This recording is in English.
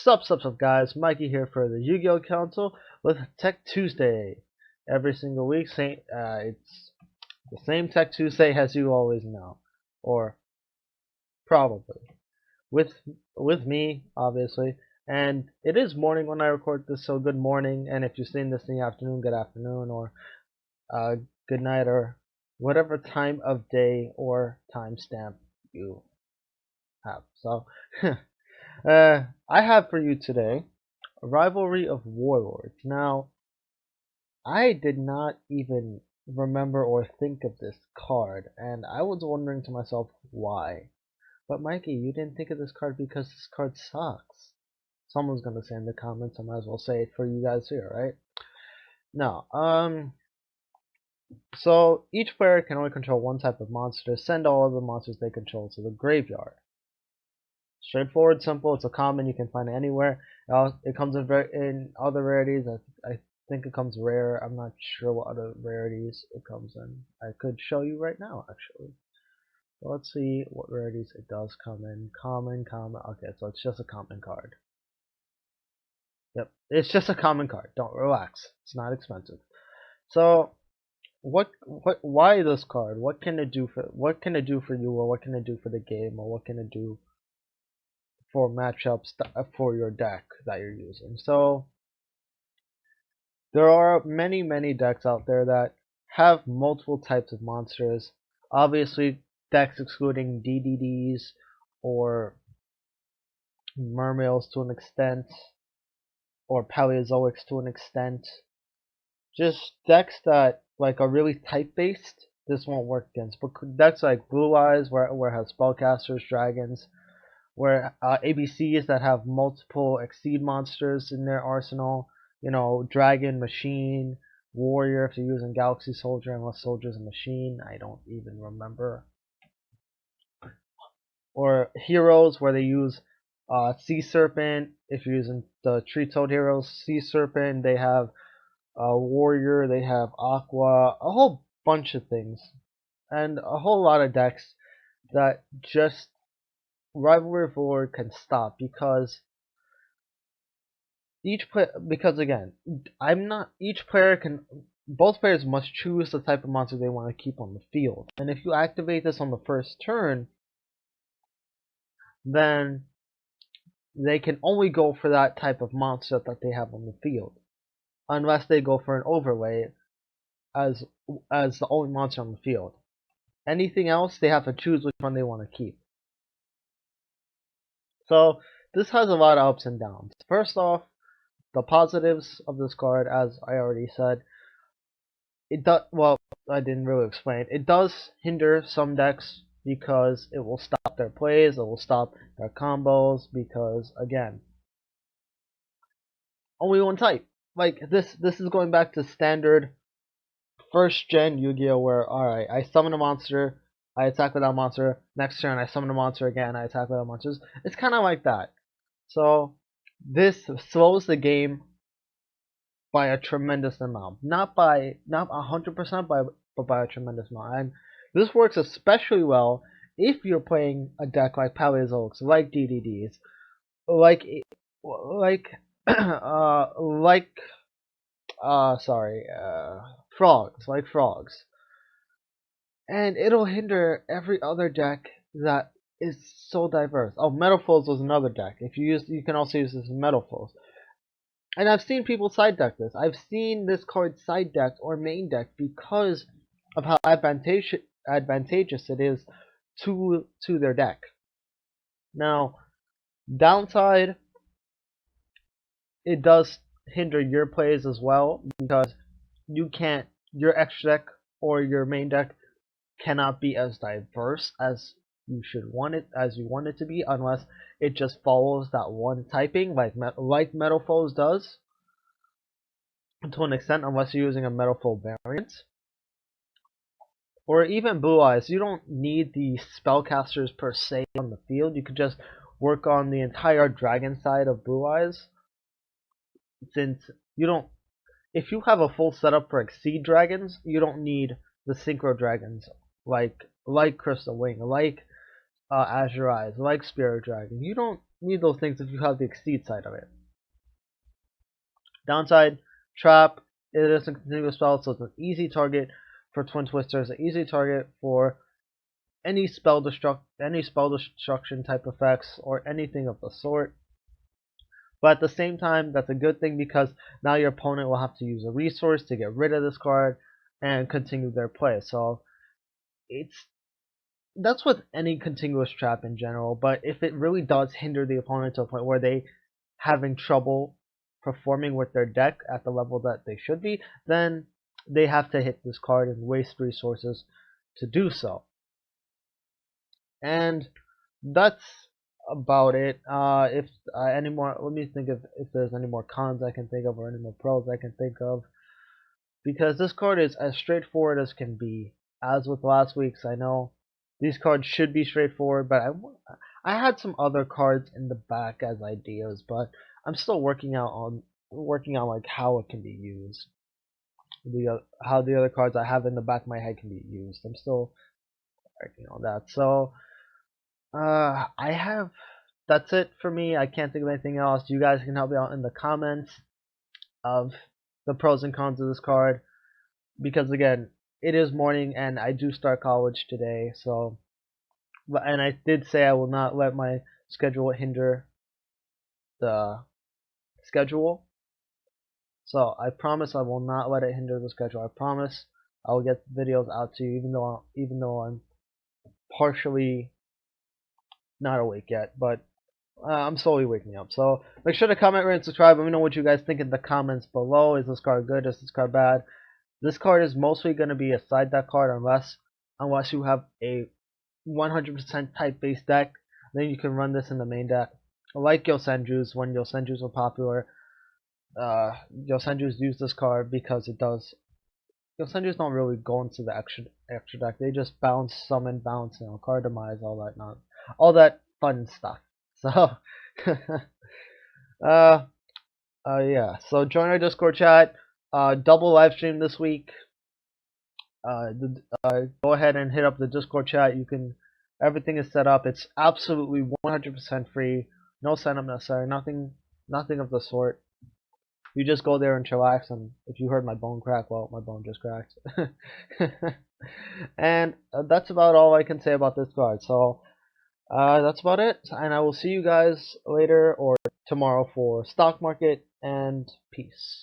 Sup, guys? Mikey here for the Yu-Gi-Oh! Council with Tech Tuesday. Every single week, it's the same Tech Tuesday as you always know, or probably with me, obviously. And it is morning when I record this, so good morning. And if you're seeing this in the afternoon, good afternoon, or uh, good night, or whatever time of day or timestamp you have. So. I have for you today a Rivalry of Warlords. Now, I did not even remember or think of this card, and I was wondering to myself why. But Mikey, you didn't think of this card because this card sucks. Someone's gonna say in the comments, I might as well say it for you guys here, right? No, so each player can only control one type of monster. Send all of the monsters they control to the graveyard. Straightforward, simple. It's a common you can find anywhere. It comes in other rarities. I think it comes rare. I'm not sure what other rarities it comes in. I could show you right now, actually. So let's see what rarities it does come in. Common. Okay, so it's just a common card. Yep, it's just a common card. Don't relax. It's not expensive. So why this card? What can it do for you, or what can it do for the game, or what can it do for matchups for your deck that you're using? So there are many decks out there that have multiple types of monsters. Obviously, decks excluding DDDs or Mermails to an extent, or Paleozoics to an extent. Just decks that are really type based. This won't work against. But decks like Blue Eyes, where it has spellcasters, dragons, where ABCs that have multiple Exceed monsters in their arsenal. You know, Dragon, Machine, Warrior if you're using Galaxy Soldier, unless Soldier's a machine. I don't even remember. Or Heroes, where they use Sea Serpent. If you're using the Tree Toad Heroes, Sea Serpent, they have Warrior, they have Aqua, a whole bunch of things. And a whole lot of decks that just Rivalry of War can stop because both players must choose the type of monster they want to keep on the field. And if you activate this on the first turn, then they can only go for that type of monster that they have on the field, unless they go for an overlay as the only monster on the field. Anything else, they have to choose which one they want to keep. So this has a lot of ups and downs. First off, the positives of this card, as I already said, I didn't really explain. It does hinder some decks because it will stop their plays, it will stop their combos, because again, only one type. Like this is going back to standard first gen Yu-Gi-Oh! Where, alright, I summon a monster, I attack with that monster, next turn I summon a monster again, I attack with that monster. It's kinda like that. So this slows the game by a tremendous amount. Not 100%, but by a tremendous amount. And this works especially well if you're playing a deck like Paleozoics, like DDDs, like frogs, and it'll hinder every other deck that is so diverse. Oh, Metalfoes was another deck. You can also use this in Metalfoes. And I've seen people side deck this. I've seen this card side decked or main decked because of how advantageous it is to their deck. Now, downside, it does hinder your plays as well, because your extra deck or your main deck cannot be as diverse as you want it to be, unless it just follows that one typing, like Metalfoes does, to an extent, unless you're using a Metalfoe variant. Or even Blue Eyes, you don't need the spellcasters per se on the field. You could just work on the entire dragon side of Blue Eyes, since if you have a full setup for Exceed dragons, you don't need the Synchro dragons like Crystal Wing, like Azure Eyes, like Spirit Dragon. You don't need those things if you have the Exceed side of it. Downside, Trap, it is a continuous spell, so it's an easy target for Twin Twisters, an easy target for any spell destruction type effects or anything of the sort. But at the same time, that's a good thing because now your opponent will have to use a resource to get rid of this card and continue their play. So that's with any continuous trap in general, but if it really does hinder the opponent to a point where they having trouble performing with their deck at the level that they should be, then they have to hit this card and waste resources to do so. And that's about it. If any more, let me think if there's any more cons I can think of or any more pros I can think of, because this card is as straightforward as can be. As with last week's, I know these cards should be straightforward, but I had some other cards in the back as ideas, but I'm still working out like how it can be used. How the other cards I have in the back of my head can be used. I'm still working on that. So that's it for me. I can't think of anything else. You guys can help me out in the comments of the pros and cons of this card, because again, it is morning and I do start college today. So, and I did say I will not let my schedule hinder the schedule. So I promise I will not let it hinder the schedule. I promise I will get videos out to you, even though I'm partially not awake yet, but I'm slowly waking up. So make sure to comment, rate, and subscribe. Let me know what you guys think in the comments below. Is this card good? Is this card bad? This card is mostly going to be a side deck card unless you have a 100% type-based deck. Then you can run this in the main deck. Like Yosenju's, when Yosenju's were popular, Yosenju's use this card because it does. Yosenju's don't really go into the extra deck. They just bounce, summon, bounce, card demise, all that fun stuff. So, yeah. So join our Discord chat. Double live stream this week. Go ahead and hit up the Discord chat. Everything is set up. It's absolutely 100% free. No setup necessary. Nothing of the sort. You just go there and chillax. And if you heard my bone crack, well, my bone just cracked. And that's about all I can say about this card. So that's about it. And I will see you guys later or tomorrow for stock market, and peace.